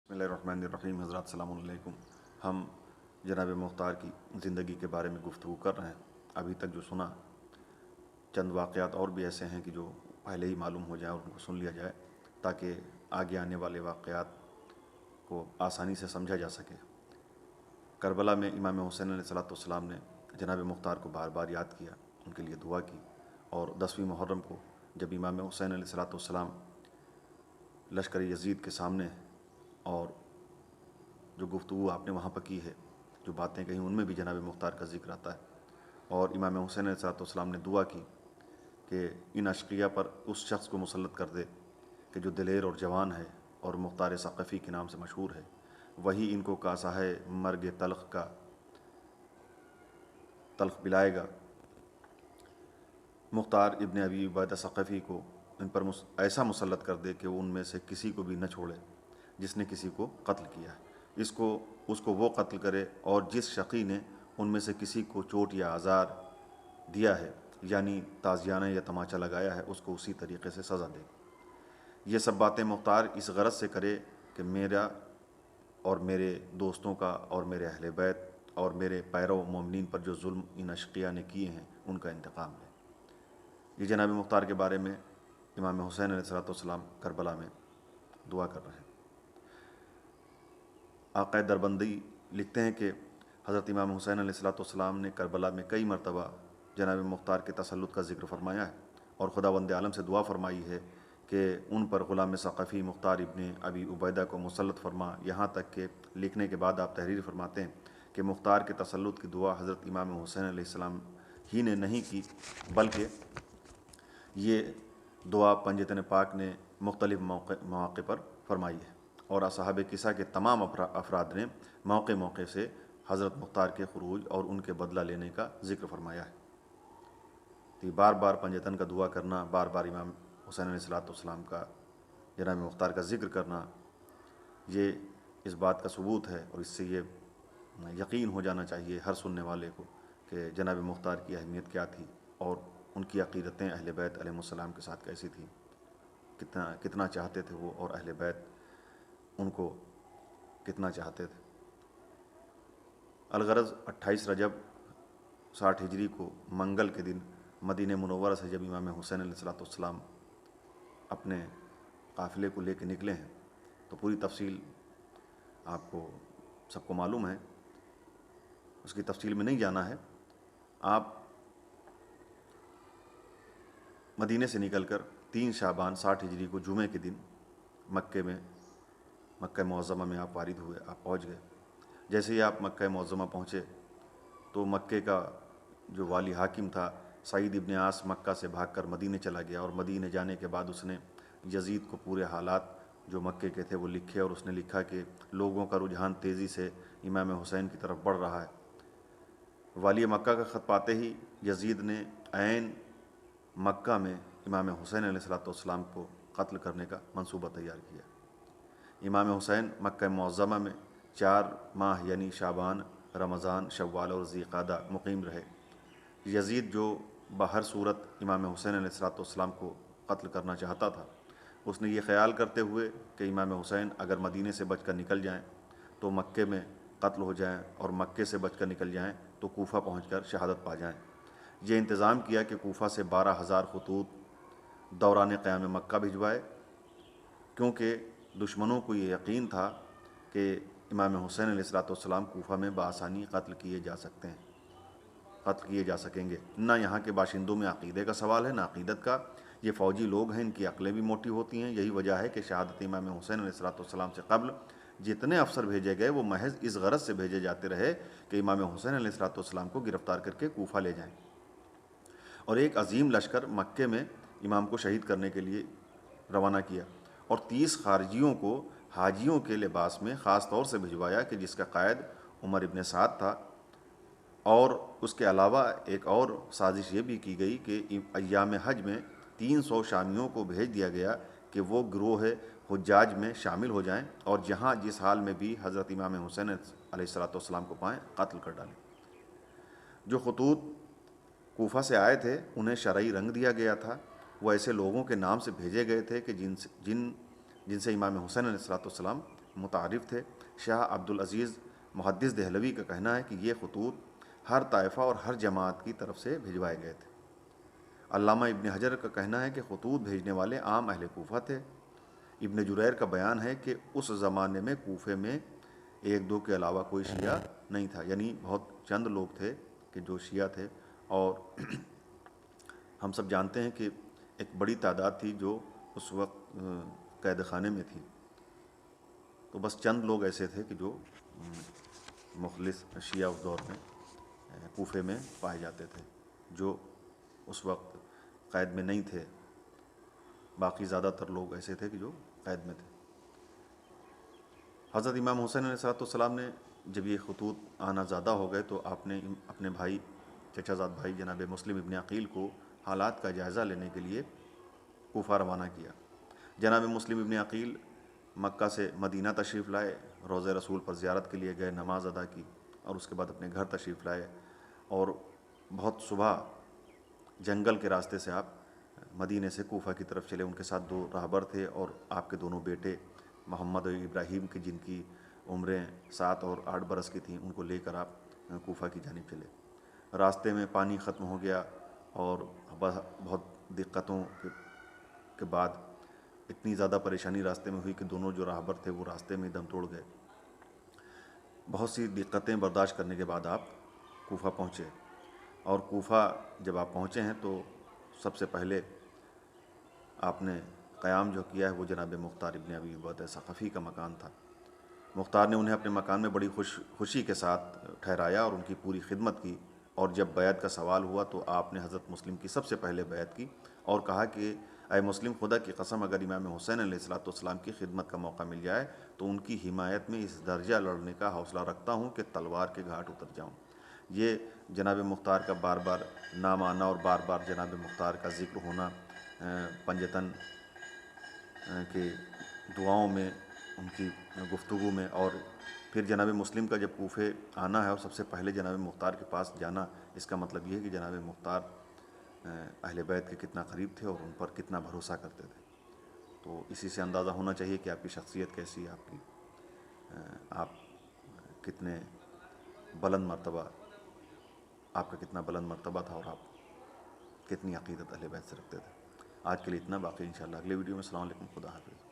बिस्मिल्लाहिर्रहमानिर्रहीम। हज़रात अस्सलामु अलैकुम। हम जनाब मुख्तार की ज़िंदगी के बारे में गुफ्तगू कर रहे हैं। अभी तक जो सुना, चंद वाक़यात और भी ऐसे हैं कि जो पहले ही मालूम हो जाए और उनको सुन लिया जाए ताकि आगे आने वाले वाक़यात को आसानी से समझा जा सके। करबला में इमाम हुसैन अलैहिस्सलाम ने जनाब मुख्तार को बार बार याद किया, उनके लिए दुआ की, और 10वीं मुहर्रम को जब इमाम हुसैन अलैहिस्सलाम लश्कर यजीद के सामने और जो गुफ्तगू आपने वहाँ पर की है, जो बातें कही, उनमें भी जनाब मुख्तार का ज़िक्र आता है। और इमाम हुसैन अलैहिस्सलाम ने दुआ की कि इन अशकिया पर उस शख्स को मुसल्लत कर दे कि जो दिलेर और जवान है और मुख्तार सक़फ़ी के नाम से मशहूर है, वही इनको कासा है मर्ग तल्ख़ पिलाएगा। मुख्तार इब्न अबी उबैदा सक़फ़ी को इन पर ऐसा मुसल्लत कर दे कि वो उनमें से किसी को भी न छोड़े जिसने किसी को कत्ल किया है, उसको वो कत्ल करे, और जिस शक़ी ने उनमें से किसी को चोट या आज़ार दिया है, यानी ताज़ियाना या तमाचा लगाया है, उसको उसी तरीक़े से सज़ा दे। ये सब बातें मुख्तार इस गरज से करे कि मेरा और मेरे दोस्तों का और मेरे अहले बैत और मेरे पैरो मोमिनीन पर जो जुल्म इन अशकिया ने किए हैं उनका इंतकाम ले। ये जनाब मुख्तार के बारे में इमाम हुसैन अलैहिस्सलाम करबला में दुआ कर रहे हैं। आक़ा दरबंदी लिखते हैं कि हज़रत इमाम हुसैन अलैहिस्सलाम ने करबला में कई मरतबा जनाब मुख्तार के तसल्लुत का ज़िक्र फरमाया है और खुदावंद आलम से दुआ फरमाई है कि उन पर ग़ुलाम सक़फ़ी मुख्तार इब्न अबी उबैदा को मुसल्लत फरमा। यहाँ तक कि लिखने के बाद आप तहरीर फरमाते हैं कि मुख्तार के तसल्लुत की दुआ हज़रत इमाम हुसैन अलैहिस्सलाम ही ने नहीं की, बल्कि ये दुआ पंजतन पाक ने मुख्तलिफ़ मौक़े पर फरमाई है, और असहाब किसा के तमाम अफराद ने मौक़े मौक़े से हज़रत मुख्तार के खुरूज और उनके बदला लेने का ज़िक्र फरमाया है। तो बार बार पंजतन का दुआ करना, बार बार इमाम हुसैन अलैहिस्सलाम का जनाब मुख्तार का ज़िक्र करना, ये इस बात का सबूत है, और इससे ये यकीन हो जाना चाहिए हर सुनने वाले को कि जनाब मुख्तार की अहमियत क्या थी और उनकी अक़ीदतें अहले बैत अलैहिस्सलाम के साथ कैसी थी, कितना चाहते थे वो, और अहले बैत उनको कितना चाहते थे। अलगरज़ 28 रजब 60 हिजरी को मंगल के दिन मदीने मुनव्वरा से जब इमाम हुसैन अलैहिस्सलाम अपने काफ़िले को लेकर निकले हैं, तो पूरी तफसील आपको सबको मालूम है, उसकी तफसील में नहीं जाना है। आप मदीने से निकलकर 3 शाबान 60 हिजरी को जुमे के दिन मक्का मुअज़्ज़मा में आप वारिद हुए, आप पहुँच गए। जैसे ही आप मक्का मुअज़्ज़मा पहुँचे तो मक्के का जो वाली हाकिम था सईद इब्न आस मक्का से भागकर मदीने चला गया, और मदीने जाने के बाद उसने यजीद को पूरे हालात जो मक्के के थे वो लिखे, और उसने लिखा कि लोगों का रुझान तेज़ी से इमाम हुसैन की तरफ बढ़ रहा है। वाली मक्का का ख़त पाते ही यजीद ने ऐन मक्का में इमाम हुसैन अलैहिस्सलाम को कत्ल करने का मंसूबा तैयार किया। इमाम हुसैन मक्का मुअज़्ज़मा में 4 माह यानी शाबान, रमज़ान, शव्वाल और ज़ीक़ादा मुक़ीम रहे। यजीद जो बहर सूरत इमाम हुसैन अलैहिस्सलाम को कत्ल करना चाहता था, उसने ये ख़याल करते हुए कि इमाम हुसैन अगर मदीने से बचकर निकल जाएं तो मक्के में कत्ल हो जाएं, और मक्के से बचकर निकल जाएं तो कूफ़ा पहुंचकर शहादत पा जाएं। ये इंतज़ाम किया कि कूफ़ा से 12,000 खतूत दौरान क़याम मक्का भिजवाए, क्योंकि दुश्मनों को ये यकीन था कि इमाम हुसैन अलैहिस्सलाम कूफ़ा में बआसानी कत्ल किए जा सकेंगे। ना यहाँ के बाशिंदों में अक़ीदे का सवाल है, ना अक़ीदत का। ये फ़ौजी लोग हैं, इनकी अक़लें भी मोटी होती हैं। यही वजह है कि शहादत इमाम हुसैन अलैहिस्सलाम से क़ब्ल जितने अफसर भेजे गए वो महज इस गरज से भेजे जाते रहे कि इमाम हुसैन अलैहिस्सलाम को गिरफ़्तार करके कूफ़ा ले जाएं, और एक अजीम लश्कर मक्के में इमाम को शहीद करने के लिए रवाना किया, और 30 खारजियों को हाजियों के लिबास में ख़ास तौर से भिजवाया कि जिसका क़ायद उमर इब्न साद था। और उसके अलावा एक और साजिश ये भी की गई कि अय्याम हज में 300 शामियों को भेज दिया गया कि वो गिरोह हुज्जाज में शामिल हो जाएं, और जहाँ जिस हाल में भी हज़रत इमाम हुसैन अलैहिस्सलाम को पाएँ कत्ल कर डालें। जो खतूत कूफ़ा से आए थे उन्हें शरई रंग दिया गया था। वो ऐसे लोगों के नाम से भेजे गए थे कि जिनसे इमाम हुसैन अलैहिस्सलाम متعارف تھے۔ شاہ عبدالعزیز محدث دہلوی کا کہنا ہے کہ یہ خطوط ہر طائفہ اور ہر جماعت کی طرف سے بھجوائے گئے تھے۔ علامہ ابن حجر کا کہنا ہے کہ خطوط بھیجنے والے عام اہل کوفہ تھے۔ ابن جریر کا بیان ہے کہ اس زمانے میں کوفے میں ایک دو کے علاوہ کوئی شیعہ نہیں تھا، یعنی بہت چند لوگ تھے کہ جو شیعہ تھے، اور ہم سب جانتے ہیں کہ ایک بڑی تعداد تھی جو اس وقت قید خانے میں تھی، تو بس چند لوگ ایسے تھے کہ جو مخلص شیعہ اس دور میں کوفے میں پائے جاتے تھے، جو اس وقت قید میں نہیں تھے۔ باقی زیادہ تر لوگ ایسے تھے کہ جو قید میں تھے۔ حضرت امام حسین علیہ السلام نے جب یہ خطوط آنا زیادہ ہو گئے تو آپ نے اپنے بھائی، چچا زاد بھائی جناب مسلم ابن عقیل کو حالات کا جائزہ لینے کے لیے کوفہ روانہ کیا۔ جناب مسلم ابن عقیل مکہ سے مدینہ تشریف لائے، روضہ رسول پر زیارت کے لیے گئے، نماز ادا کی، اور اس کے بعد اپنے گھر تشریف لائے، اور بہت صبح جنگل کے راستے سے آپ مدینے سے کوفہ کی طرف چلے۔ ان کے ساتھ 2 راہبر تھے اور آپ کے دونوں بیٹے محمد اور ابراہیم کی، جن کی عمریں 7 اور 8 برس کی تھیں، ان کو لے کر آپ کوفہ کی جانب چلے۔ راستے میں پانی ختم ہو گیا اور بہت دقتوں کے بعد اتنی زیادہ پریشانی راستے میں ہوئی کہ دونوں جو راہبر تھے وہ راستے میں دم توڑ گئے۔ بہت سی دقتیں برداشت کرنے کے بعد آپ کوفہ پہنچے، اور کوفہ جب آپ پہنچے ہیں تو سب سے پہلے آپ نے قیام جو کیا ہے وہ جناب مختار ابن ابی عبیدہ ثقفی کا مکان تھا۔ مختار نے انہیں اپنے مکان میں بڑی خوشی کے ساتھ ٹھہرایا اور ان کی پوری خدمت کی، اور جب بیعت کا سوال ہوا تو آپ نے حضرت مسلم کی سب سے پہلے بیعت کی اور کہا کہ اے مسلم، خدا کی قسم اگر امام حسین علیہ السلام کی خدمت کا موقع مل جائے تو ان کی حمایت میں اس درجہ لڑنے کا حوصلہ رکھتا ہوں کہ تلوار کے گھاٹ اتر جاؤں۔ یہ جناب مختار کا بار بار نام آنا اور بار بار جناب مختار کا ذکر ہونا پنجتن کے دعاؤں میں، ان کی گفتگو میں، اور پھر جناب مسلم کا جب کوفے آنا ہے اور سب سے پہلے جناب مختار کے پاس جانا، اس کا مطلب یہ ہے کہ جناب مختار اہل بیت کے کتنا قریب تھے اور ان پر کتنا بھروسہ کرتے تھے۔ تو اسی سے اندازہ ہونا چاہیے کہ آپ کی شخصیت کیسی ہے، آپ کتنے بلند مرتبہ، آپ کا کتنا بلند مرتبہ تھا، اور آپ کتنی عقیدت اہل بیت سے رکھتے تھے۔ آج کے لیے اتنا، باقی انشاءاللہ اگلے ویڈیو میں۔ السلام علیکم، خدا حافظ۔